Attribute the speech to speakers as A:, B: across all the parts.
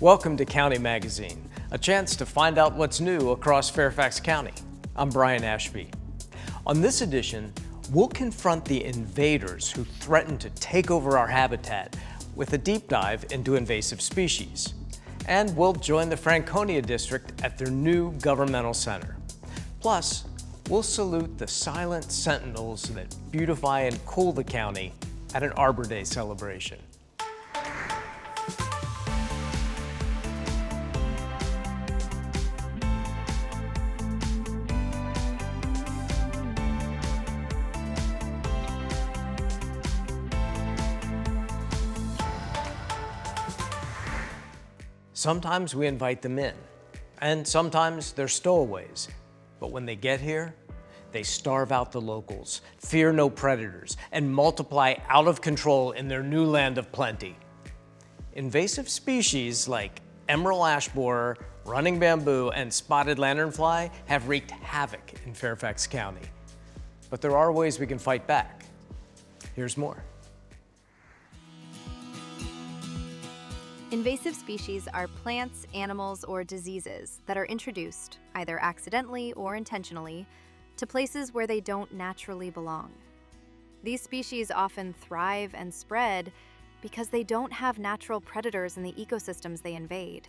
A: Welcome to County Magazine, a chance to find out what's new across Fairfax County. I'm Brian Ashby. On this edition, we'll confront the invaders who threaten to take over our habitat with a deep dive into invasive species. And we'll join the Franconia district at their new governmental center. Plus, we'll salute the silent sentinels that beautify and cool the county at an Arbor Day celebration. Sometimes we invite them in, and sometimes they're stowaways. But when they get here, they starve out the locals, fear no predators, and multiply out of control in their new land of plenty. Invasive species like emerald ash borer, running bamboo, and spotted lanternfly have wreaked havoc in Fairfax County. But there are ways we can fight back. Here's more.
B: Invasive species are plants, animals, or diseases that are introduced, either accidentally or intentionally, to places where they don't naturally belong. These species often thrive and spread because they don't have natural predators in the ecosystems they invade.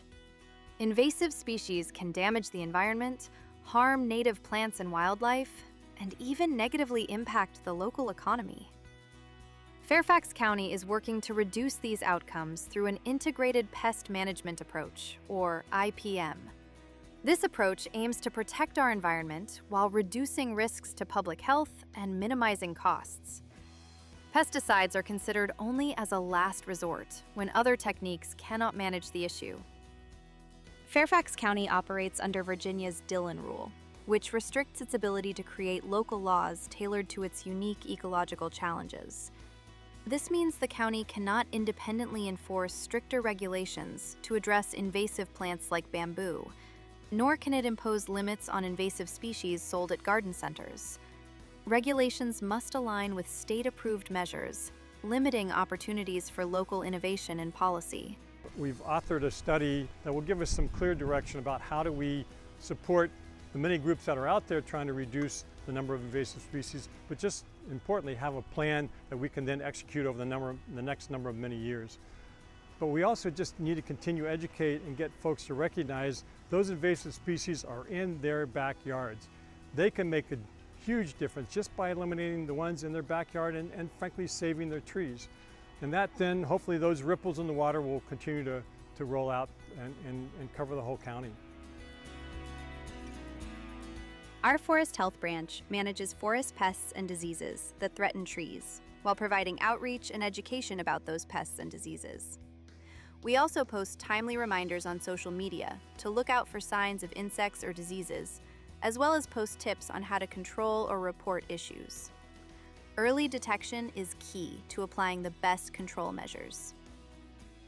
B: Invasive species can damage the environment, harm native plants and wildlife, and even negatively impact the local economy. Fairfax County is working to reduce these outcomes through an integrated pest management approach, or IPM. This approach aims to protect our environment while reducing risks to public health and minimizing costs. Pesticides are considered only as a last resort when other techniques cannot manage the issue. Fairfax County operates under Virginia's Dillon Rule, which restricts its ability to create local laws tailored to its unique ecological challenges. This means the county cannot independently enforce stricter regulations to address invasive plants like bamboo, nor can it impose limits on invasive species sold at garden centers. Regulations must align with state-approved measures, limiting opportunities for local innovation and policy.
C: We've authored a study that will give us some clear direction about how do we support the many groups that are out there trying to reduce the number of invasive species, but just importantly have a plan that we can then execute over the next number of many years. But we also just need to continue to educate and get folks to recognize those invasive species are in their backyards. They can make a huge difference just by eliminating the ones in their backyard and frankly saving their trees. And that then, hopefully those ripples in the water will continue to roll out and cover the whole county.
B: Our Forest Health Branch manages forest pests and diseases that threaten trees, while providing outreach and education about those pests and diseases. We also post timely reminders on social media to look out for signs of insects or diseases, as well as post tips on how to control or report issues. Early detection is key to applying the best control measures.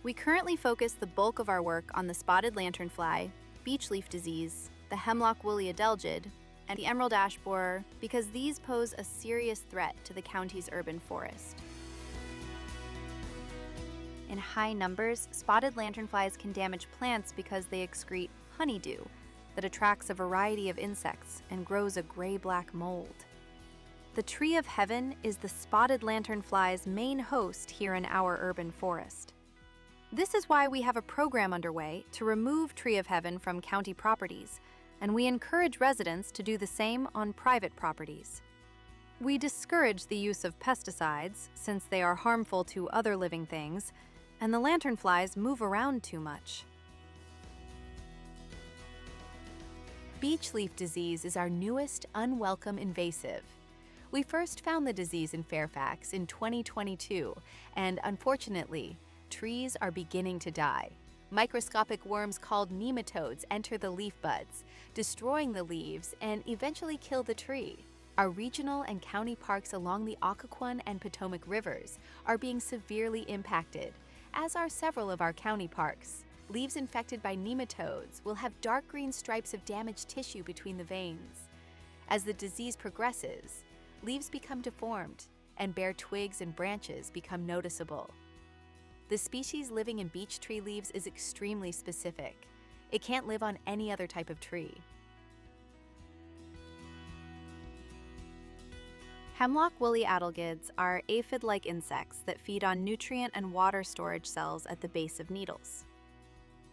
B: We currently focus the bulk of our work on the spotted lanternfly, beech leaf disease, the hemlock woolly adelgid, and the emerald ash borer because these pose a serious threat to the county's urban forest. In high numbers, spotted lanternflies can damage plants because they excrete honeydew that attracts a variety of insects and grows a gray-black mold. The tree of heaven is the spotted lanternfly's main host here in our urban forest. This is why we have a program underway to remove tree of heaven from county properties, and we encourage residents to do the same on private properties. We discourage the use of pesticides since they are harmful to other living things, and the lanternflies move around too much. Beech leaf disease is our newest unwelcome invasive. We first found the disease in Fairfax in 2022, and unfortunately, trees are beginning to die. Microscopic worms called nematodes enter the leaf buds, destroying the leaves and eventually kill the tree. Our regional and county parks along the Occoquan and Potomac rivers are being severely impacted, as are several of our county parks. Leaves infected by nematodes will have dark green stripes of damaged tissue between the veins. As the disease progresses, leaves become deformed and bare twigs and branches become noticeable. The species living in beech tree leaves is extremely specific. It can't live on any other type of tree. Hemlock woolly adelgids are aphid-like insects that feed on nutrient and water storage cells at the base of needles.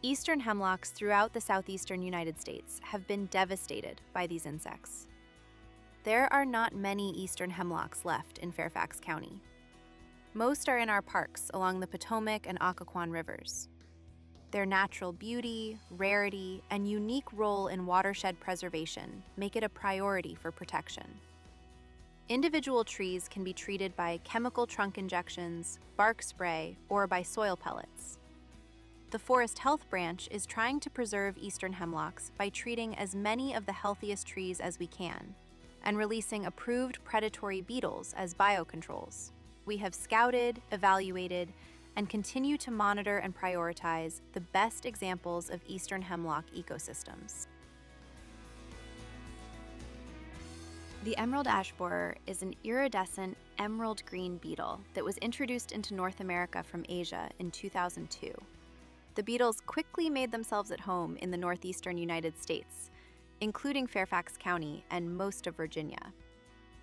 B: Eastern hemlocks throughout the southeastern United States have been devastated by these insects. There are not many eastern hemlocks left in Fairfax County. Most are in our parks along the Potomac and Occoquan rivers. Their natural beauty, rarity, and unique role in watershed preservation make it a priority for protection. Individual trees can be treated by chemical trunk injections, bark spray, or by soil pellets. The Forest Health Branch is trying to preserve eastern hemlocks by treating as many of the healthiest trees as we can, and releasing approved predatory beetles as biocontrols. We have scouted, evaluated, and continue to monitor and prioritize the best examples of eastern hemlock ecosystems. The emerald ash borer is an iridescent emerald green beetle that was introduced into North America from Asia in 2002. The beetles quickly made themselves at home in the northeastern United States, including Fairfax County and most of Virginia.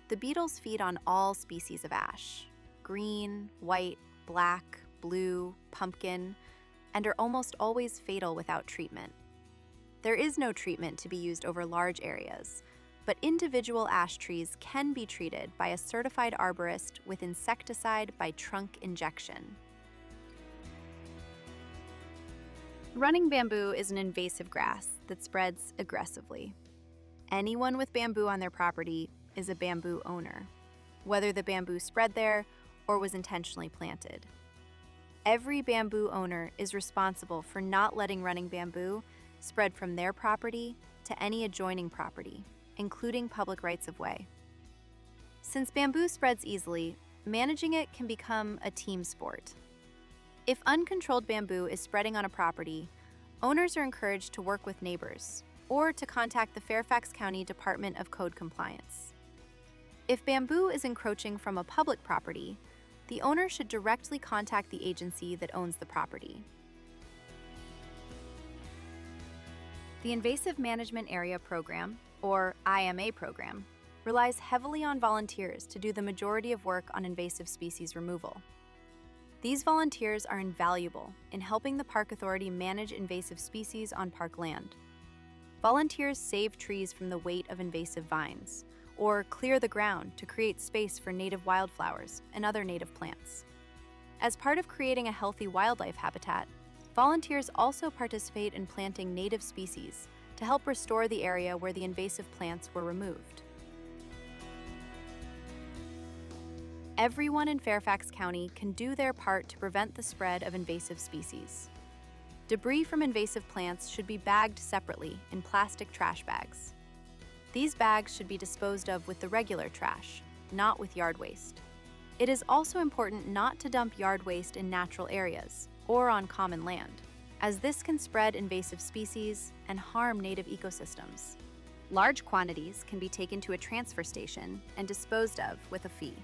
B: The beetles feed on all species of ash: green, white, black, blue, pumpkin, and are almost always fatal without treatment. There is no treatment to be used over large areas, but individual ash trees can be treated by a certified arborist with insecticide by trunk injection. Running bamboo is an invasive grass that spreads aggressively. Anyone with bamboo on their property is a bamboo owner, whether the bamboo spread there or was intentionally planted. Every bamboo owner is responsible for not letting running bamboo spread from their property to any adjoining property, including public rights-of-way. Since bamboo spreads easily, managing it can become a team sport. If uncontrolled bamboo is spreading on a property, owners are encouraged to work with neighbors or to contact the Fairfax County Department of Code Compliance. If bamboo is encroaching from a public property, the owner should directly contact the agency that owns the property. The Invasive Management Area Program, or IMA program, relies heavily on volunteers to do the majority of work on invasive species removal. These volunteers are invaluable in helping the Park Authority manage invasive species on park land. Volunteers save trees from the weight of invasive vines, or clear the ground to create space for native wildflowers and other native plants. As part of creating a healthy wildlife habitat, volunteers also participate in planting native species to help restore the area where the invasive plants were removed. Everyone in Fairfax County can do their part to prevent the spread of invasive species. Debris from invasive plants should be bagged separately in plastic trash bags. These bags should be disposed of with the regular trash, not with yard waste. It is also important not to dump yard waste in natural areas or on common land, as this can spread invasive species and harm native ecosystems. Large quantities can be taken to a transfer station and disposed of with a fee.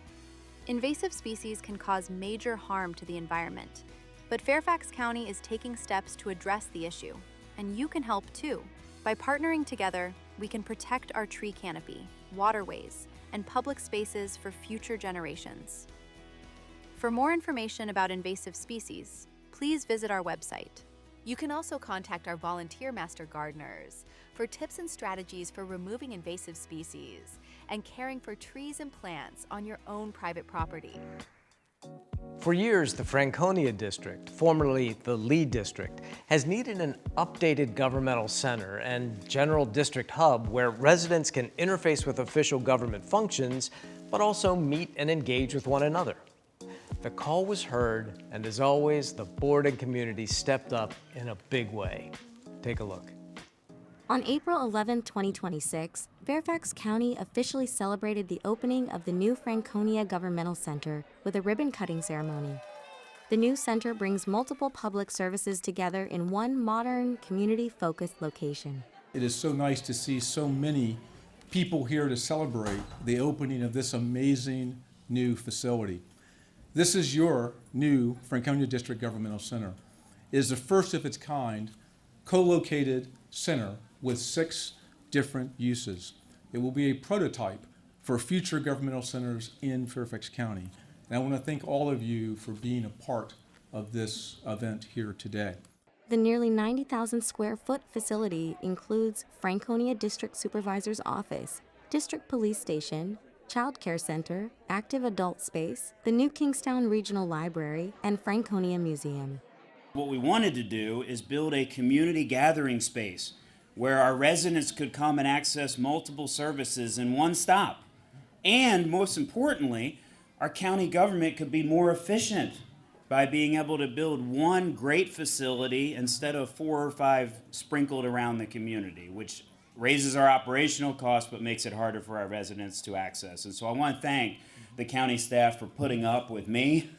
B: Invasive species can cause major harm to the environment, but Fairfax County is taking steps to address the issue, and you can help too. By partnering together, we can protect our tree canopy, waterways, and public spaces for future generations. For more information about invasive species, please visit our website. You can also contact our volunteer master gardeners for tips and strategies for removing invasive species and caring for trees and plants on your own private property.
A: For years, the Franconia District, formerly the Lee District, has needed an updated governmental center and general district hub where residents can interface with official government functions, but also meet and engage with one another. The call was heard, and as always, the board and community stepped up in a big way. Take a look.
D: On April 11, 2026, Fairfax County officially celebrated the opening of the new Franconia Government Center with a ribbon-cutting ceremony. The new center brings multiple public services together in one modern, community-focused location.
E: It is so nice to see so many people here to celebrate the opening of this amazing new facility. This is your new Franconia District Governmental Center. It is the first of its kind, co-located center with 6 different uses. It will be a prototype for future governmental centers in Fairfax County. And I want to thank all of you for being a part of this event here today.
D: The nearly 90,000 square foot facility includes Franconia District Supervisor's Office, District Police Station, Child Care Center, Active Adult Space, the new Kingstown Regional Library, and Franconia Museum.
F: What we wanted to do is build a community gathering space where our residents could come and access multiple services in one stop. And most importantly, our county government could be more efficient by being able to build one great facility instead of 4 or 5 sprinkled around the community, which raises our operational costs but makes it harder for our residents to access. And so I want to thank the county staff for putting up with me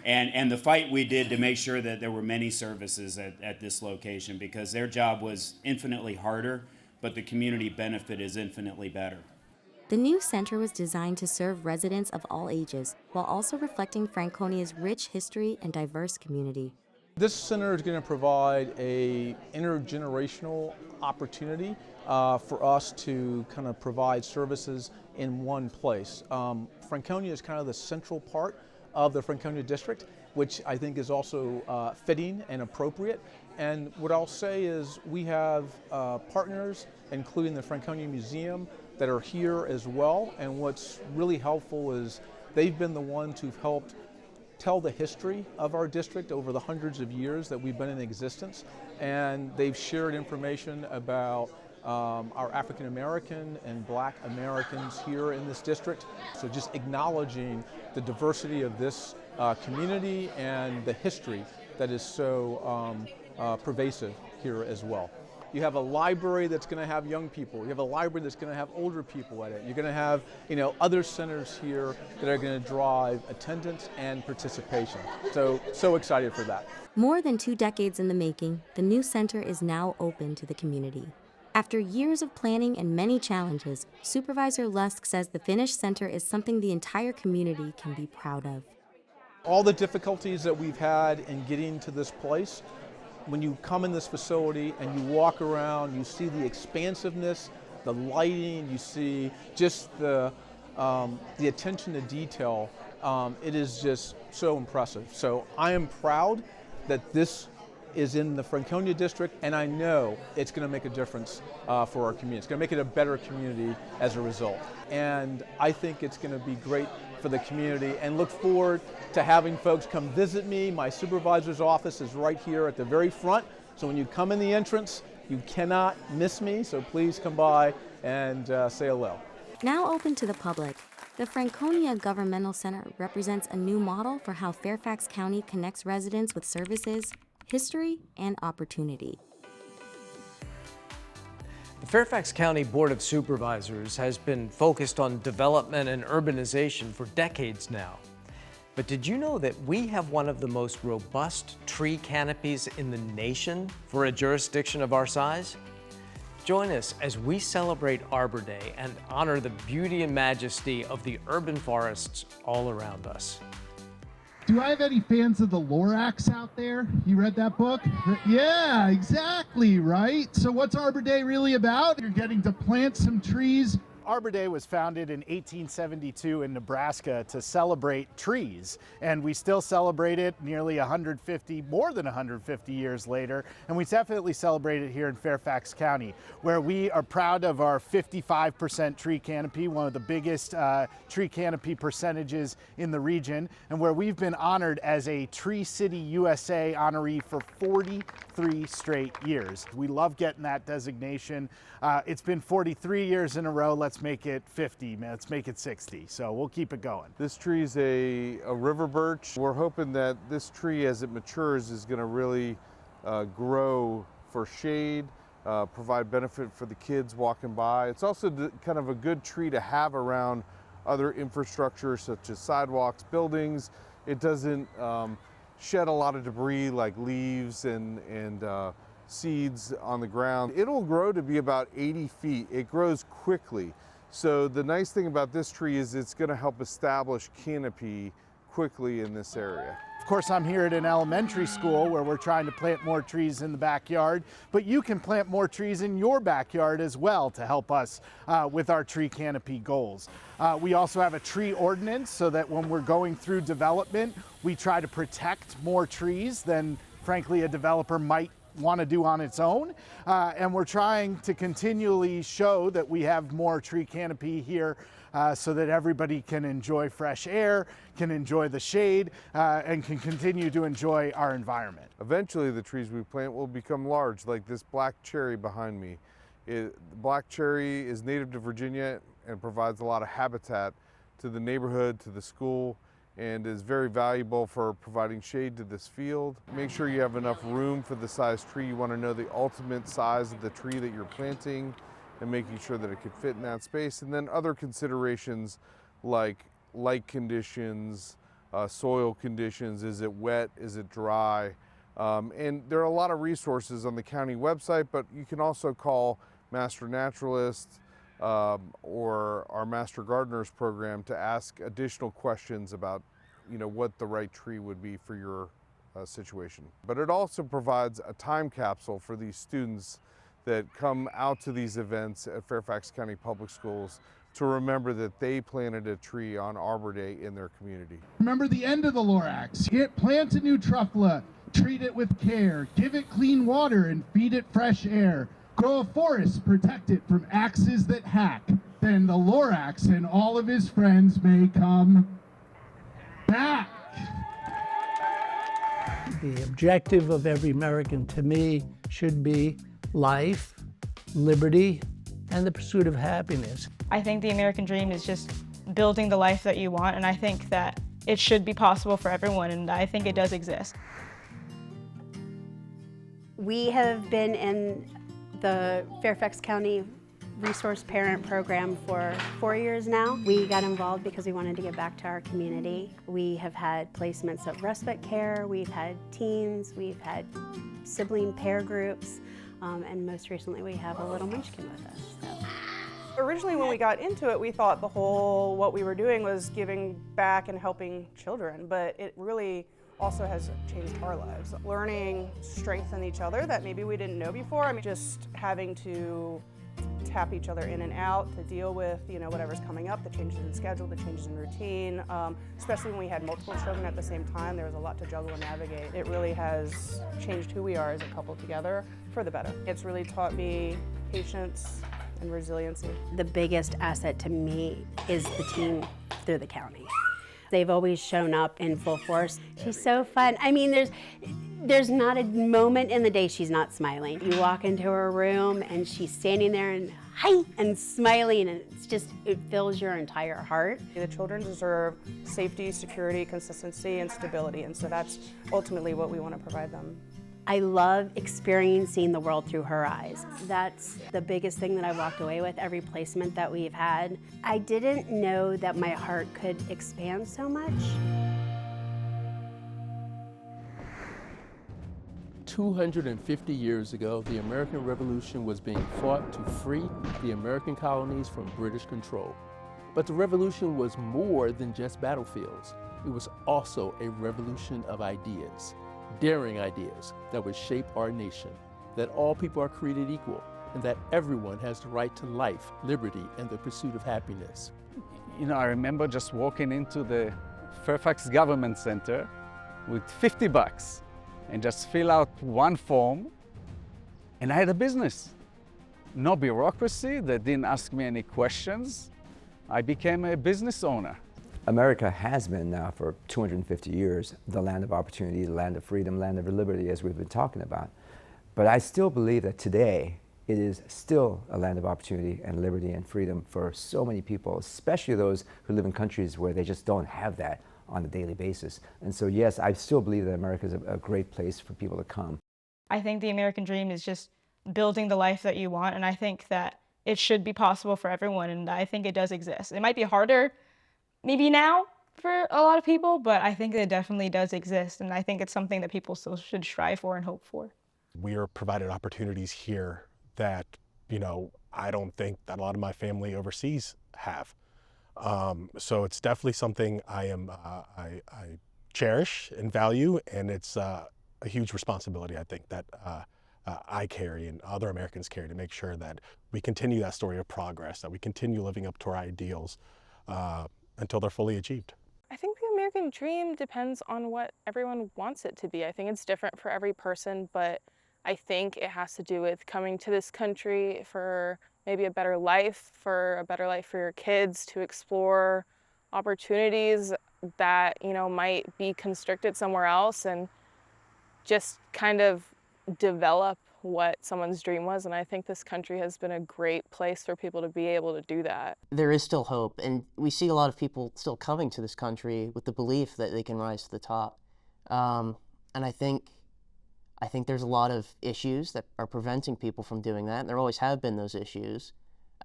F: and the fight we did to make sure that there were many services at this location, because their job was infinitely harder, but the community benefit is infinitely better.
D: The new center was designed to serve residents of all ages, while also reflecting Franconia's rich history and diverse community.
E: This center is going to provide a intergenerational opportunity for us to kind of provide services in one place. Franconia is kind of the central part of the Franconia district, which I think is also fitting and appropriate. And what I'll say is we have partners, including the Franconia Museum, that are here as well. And what's really helpful is they've been the ones who've helped tell the history of our district over the hundreds of years that we've been in existence. And they've shared information about our African American and Black Americans here in this district. So just acknowledging the diversity of this community and the history that is so pervasive here as well. You have a library that's going to have young people. You have a library that's going to have older people at it. You're going to have, other centers here that are going to drive attendance and participation. So excited for that.
D: More than 2 decades in the making, the new center is now open to the community. After years of planning and many challenges, Supervisor Lusk says the finished center is something the entire community can be proud of.
E: All the difficulties that we've had in getting to this place, when you come in this facility and you walk around, you see the expansiveness, the lighting, you see just the attention to detail. It is just so impressive. So I am proud that this is in the Franconia district, and I know it's going to make a difference for our community. It's going to make it a better community as a result. And I think it's going to be great for the community, and look forward to having folks come visit me. My supervisor's office is right here at the very front, so when you come in the entrance, you cannot miss me, so please come by and say hello.
D: Now open to the public, the Franconia Governmental Center represents a new model for how Fairfax County connects residents with services, history, and opportunity.
A: The Fairfax County Board of Supervisors has been focused on development and urbanization for decades now. But did you know that we have one of the most robust tree canopies in the nation for a jurisdiction of our size? Join us as we celebrate Arbor Day and honor the beauty and majesty of the urban forests all around us.
G: Do I have any fans of the Lorax out there? You read that book? Yeah, exactly, right? So what's Arbor Day really about? You're getting to plant some trees.
H: Arbor Day was founded in 1872 in Nebraska to celebrate trees, and we still celebrate it nearly more than 150 years later, and we definitely celebrate it here in Fairfax County, where we are proud of our 55% tree canopy, one of the biggest tree canopy percentages in the region, and where we've been honored as a Tree City USA honoree for 43 straight years. We love getting that designation. It's been 43 years in a row. Let's make it 50, man. Let's make it 60. So we'll keep it going.
I: This tree is a river birch. We're hoping that this tree, as it matures, is going to really grow for shade, provide benefit for the kids walking by. It's also kind of a good tree to have around other infrastructure such as sidewalks, buildings. It doesn't shed a lot of debris like leaves and seeds on the ground. It'll grow to be about 80 feet. It grows quickly. So the nice thing about this tree is it's going to help establish canopy quickly in this area.
H: Of course, I'm here at an elementary school where we're trying to plant more trees in the backyard, but you can plant more trees in your backyard as well to help us with our tree canopy goals. We also have a tree ordinance so that when we're going through development, we try to protect more trees than, frankly, a developer might want to do on its own. And we're trying to continually show that we have more tree canopy here so that everybody can enjoy fresh air, can enjoy the shade, and can continue to enjoy our environment.
I: Eventually the trees we plant will become large, like this black cherry behind me. Black cherry is native to Virginia and provides a lot of habitat to the neighborhood, to the school, and is very valuable for providing shade to this field. Make sure you have enough room for the size tree. You want to know the ultimate size of the tree that you're planting and making sure that it could fit in that space. And then other considerations like light conditions, soil conditions, is it wet, is it dry? And there are a lot of resources on the county website, but you can also call Master Naturalists or our Master Gardeners program to ask additional questions about, what the right tree would be for your situation. But it also provides a time capsule for these students that come out to these events at Fairfax County Public Schools to remember that they planted a tree on Arbor Day in their community.
G: Remember the end of the Lorax. Plant a new truffula, treat it with care, give it clean water and feed it fresh air. Grow a forest, protect it from axes that hack. Then the Lorax and all of his friends may come back.
J: The objective of every American, to me, should be life, liberty, and the pursuit of happiness.
K: I think the American dream is just building the life that you want, and I think that it should be possible for everyone, and I think it does exist.
L: We have been in the Fairfax County Resource Parent Program for 4 years now. We got involved because we wanted to give back to our community. We have had placements of respite care, we've had teens, we've had sibling pair groups, and most recently we have a little munchkin with us. So.
M: Originally when we got into it, we thought what we were doing was giving back and helping children, but it really also has changed our lives. Learning strength in each other that maybe we didn't know before. I mean, just having to tap each other in and out to deal with, whatever's coming up, the changes in schedule, the changes in routine, especially when we had multiple children at the same time. There was a lot to juggle and navigate. It really has changed who we are as a couple together for the better. It's really taught me patience and resiliency.
L: The biggest asset to me is the team through the county. They've always shown up in full force. She's so fun. I mean, there's not a moment in the day she's not smiling. You walk into her room and she's standing there and hi and smiling, and it fills your entire heart.
M: The children deserve safety, security, consistency, and stability, and so that's ultimately what we want to provide them.
L: I love experiencing the world through her eyes. That's the biggest thing that I walked away with every placement that we've had. I didn't know that my heart could expand so much.
N: 250 years ago, the American Revolution was being fought to free the American colonies from British control. But the revolution was more than just battlefields. It was also a revolution of ideas. Daring ideas that would shape our nation, that all people are created equal, and that everyone has the right to life, liberty, and the pursuit of happiness.
O: I remember just walking into the Fairfax Government Center with $50 and just fill out one form, and I had a business. No bureaucracy, they didn't ask me any questions. I became a business owner.
P: America has been now for 250 years the land of opportunity, the land of freedom, land of liberty, as we've been talking about. But I still believe that today it is still a land of opportunity and liberty and freedom for so many people, especially those who live in countries where they just don't have that on a daily basis. And so yes, I still believe that America is a great place for people to come.
K: I think the American dream is just building the life that you want, and I think that it should be possible for everyone, and I think it does exist. It might be harder maybe now for a lot of people, but I think it definitely does exist, and I think it's something that people still should strive for and hope for.
Q: We are provided opportunities here that, I don't think that a lot of my family overseas have. So it's definitely something I cherish and value, and it's a huge responsibility, I think, that I carry and other Americans carry to make sure that we continue that story of progress, that we continue living up to our ideals until they're fully achieved.
R: I think the American dream depends on what everyone wants it to be. I think it's different for every person, but I think it has to do with coming to this country for maybe a better life for your kids, to explore opportunities that, you know, might be constricted somewhere else, and just kind of develop what someone's dream was. And I think this country has been a great place for people to be able to do that.
S: There is still hope, and we see a lot of people still coming to this country with the belief that they can rise to the top. And I think there's a lot of issues that are preventing people from doing that, and there always have been those issues.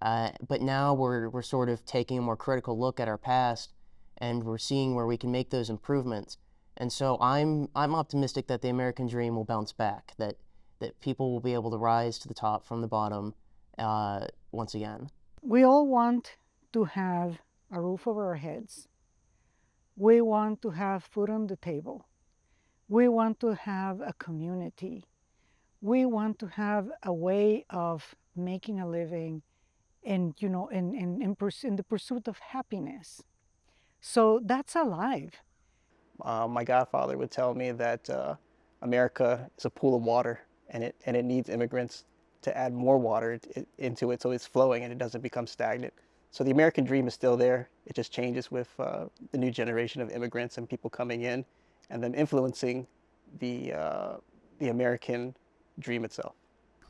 S: But now we're sort of taking a more critical look at our past, and we're seeing where we can make those improvements. And so I'm optimistic that the American dream will bounce back, that people will be able to rise to the top from the bottom once again.
T: We all want to have a roof over our heads. We want to have food on the table. We want to have a community. We want to have a way of making a living and, you know, in the pursuit of happiness. So that's alive.
U: My godfather would tell me that America is a pool of water, and it needs immigrants to add more water into it so it's flowing and it doesn't become stagnant. So the American dream is still there. It just changes with the new generation of immigrants and people coming in, and then influencing the American dream itself.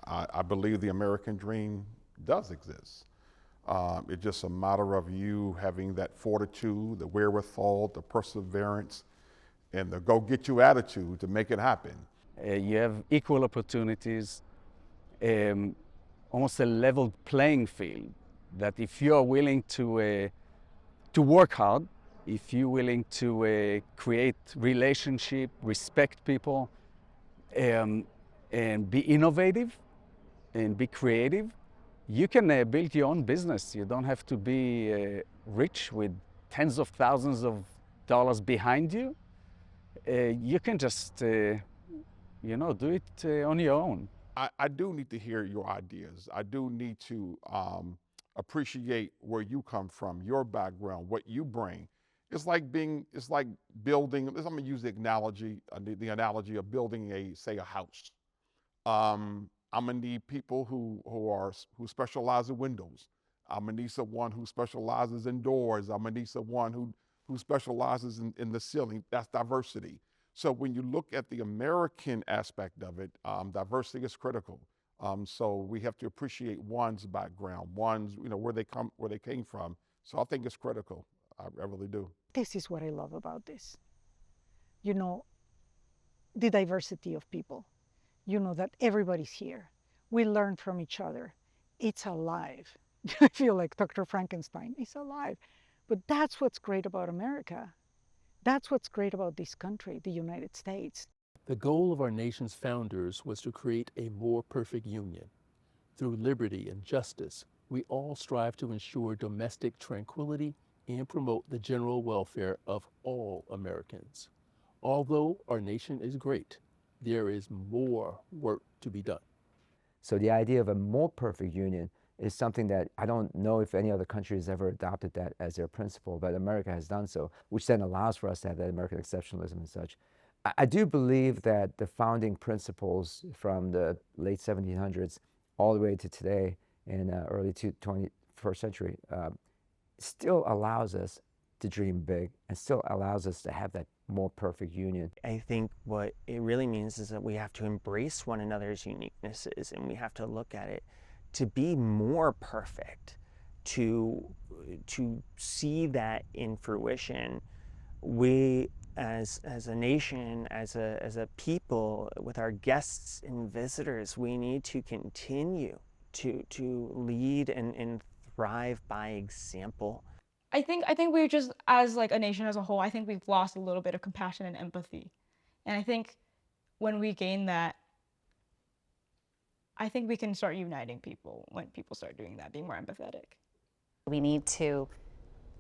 I: I believe the American dream does exist. It's just a matter of you having that fortitude, the wherewithal, the perseverance, and the go-get-you attitude to make it happen.
O: You have equal opportunities, almost a level playing field, that if you're willing to work hard, if you're willing to create relationship, respect people, and be innovative and be creative, you can build your own business. You don't have to be rich with tens of thousands of dollars behind you. You can just, do it on your own.
I: I do need to hear your ideas. I do need to appreciate where you come from, your background, what you bring. It's like building. I'm gonna use the analogy of building a house. I'm gonna need people who specialize in windows. I'm gonna need someone who specializes in doors. I'm gonna need someone who specializes in the ceiling. That's diversity. So when you look at the American aspect of it, diversity is critical. So we have to appreciate one's background, where they came from. So I think it's critical. I really do.
T: This is what I love about this. You know, the diversity of people. You know, that everybody's here. We learn from each other. It's alive. I feel like Dr. Frankenstein. It's alive. But that's what's great about America. That's what's great about this country, the United States.
N: The goal of our nation's founders was to create a more perfect union. Through liberty and justice, we all strive to ensure domestic tranquility and promote the general welfare of all Americans. Although our nation is great, there is more work to be done.
P: So the idea of a more perfect union is something that I don't know if any other country has ever adopted that as their principle, but America has done so, which then allows for us to have that American exceptionalism and such. I do believe that the founding principles from the late 1700s all the way to today in early 21st century still allows us to dream big and still allows us to have that more perfect union.
V: I think what it really means is that we have to embrace one another's uniquenesses, and we have to look at it to be more perfect, to see that in fruition. We as a nation, as a people, with our guests and visitors, we need to continue to lead and thrive by example.
K: I think we're just, as like a nation as a whole, I think we've lost a little bit of compassion and empathy. And I think when we gain that, I think we can start uniting people when people start doing that, being more empathetic.
W: We need to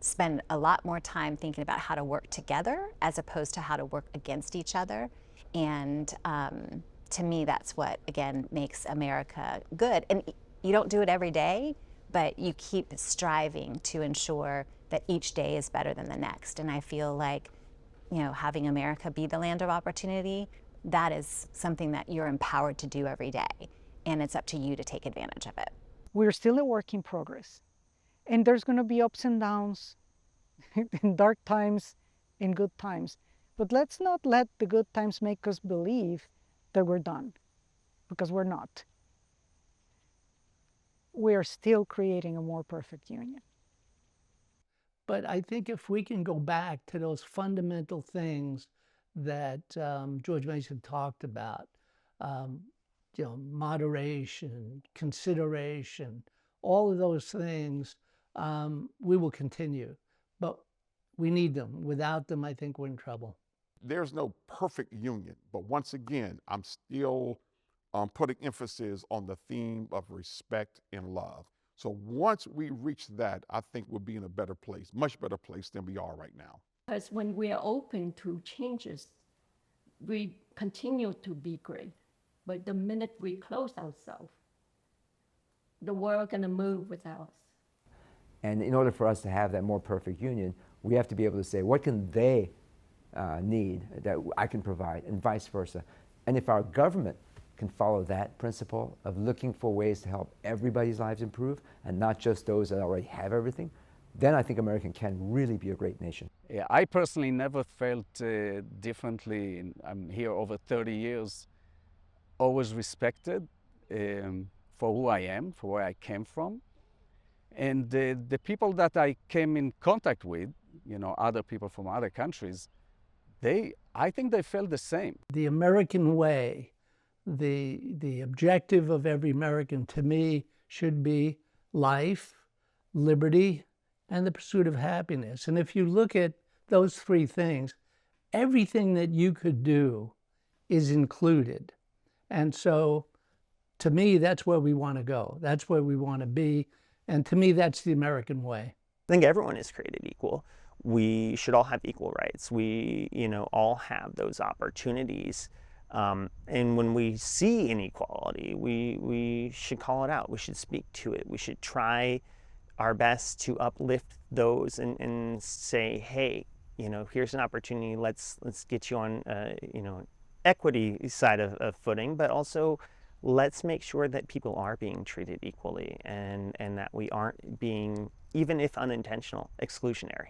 B: spend a lot more time thinking about how to work together as opposed to how to work against each other. And to me, that's what, again, makes America good. And you don't do it every day, but you keep striving to ensure that each day is better than the next. And I feel like, you know, having America be the land of opportunity, that is something that you're empowered to do every day. And it's up to you to take advantage of it.
T: We're still a work in progress. And there's going to be ups and downs, in dark times, in good times. But let's not let the good times make us believe that we're done, because we're not. We are still creating a more perfect union.
J: But I think if we can go back to those fundamental things that George Mason talked about, you know, moderation, consideration, all of those things, we will continue. But we need them. Without them, I think we're in trouble.
C: There's no perfect union, but once again, I'm still putting emphasis on the theme of respect and love. So once we reach that, I think we'll be in a better place, much better place than we are right now.
W: Because when we are open to changes, we continue to be great. But the minute we close ourselves, the world going to move without us.
P: And in order for us to have that more perfect union, we have to be able to say, what can they need that I can provide, and vice versa. And if our government can follow that principle of looking for ways to help everybody's lives improve, and not just those that already have everything, then I think America can really be a great nation.
O: Yeah, I personally never felt differently. I'm here over 30 years, always respected for who I am, for where I came from. And the people that I came in contact with, you know, other people from other countries, I think they felt the same.
J: The American way, the objective of every American, to me, should be life, liberty, and the pursuit of happiness. And if you look at those three things, everything that you could do is included. And so, to me, that's where we want to go. That's where we want to be. And to me, that's the American way.
V: I think everyone is created equal. We should all have equal rights. We, you know, all have those opportunities. And when we see inequality, we should call it out. We should speak to it. We should try our best to uplift those and say, hey, you know, here's an opportunity. Let's get you on, you know, equity side of footing, but also let's make sure that people are being treated equally and that we aren't being, even if unintentional, exclusionary.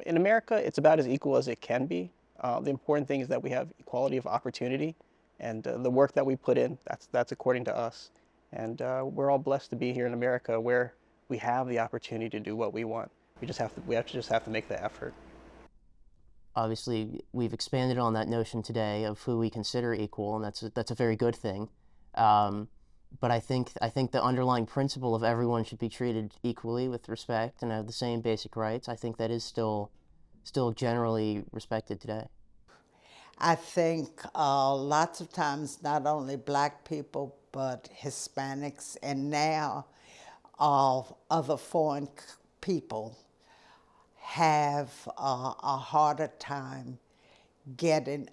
U: In America, it's about as equal as it can be. The important thing is that we have equality of opportunity, and the work that we put in, that's according to us. And we're all blessed to be here in America, where we have the opportunity to do what we want. We just have to make the effort.
S: Obviously, we've expanded on that notion today of who we consider equal, and that's a very good thing. But I think the underlying principle of everyone should be treated equally with respect and have the same basic rights, I think that is still generally respected today.
X: I think lots of times not only Black people but Hispanics and now other foreign people have a harder time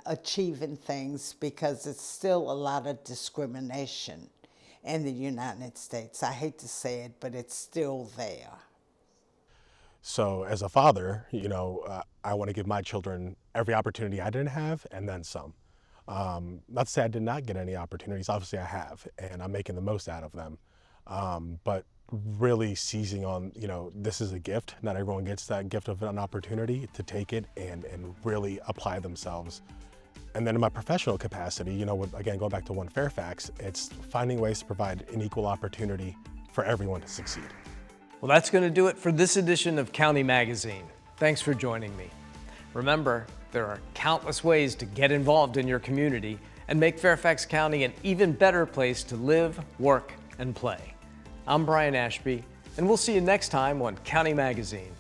X: achieving things because it's still a lot of discrimination in the United States. I hate to say it, but it's still there.
Q: So as a father, you know, I want to give my children every opportunity I didn't have and then some. Not to say I did not get any opportunities, obviously I have, and I'm making the most out of them. But really seizing on, you know, this is a gift. Not everyone gets that gift of an opportunity to take it and really apply themselves. And then in my professional capacity, you know, again, going back to One Fairfax, it's finding ways to provide an equal opportunity for everyone to succeed.
A: Well, that's going to do it for this edition of County Magazine. Thanks for joining me. Remember, there are countless ways to get involved in your community and make Fairfax County an even better place to live, work, and play. I'm Brian Ashby, and we'll see you next time on County Magazine.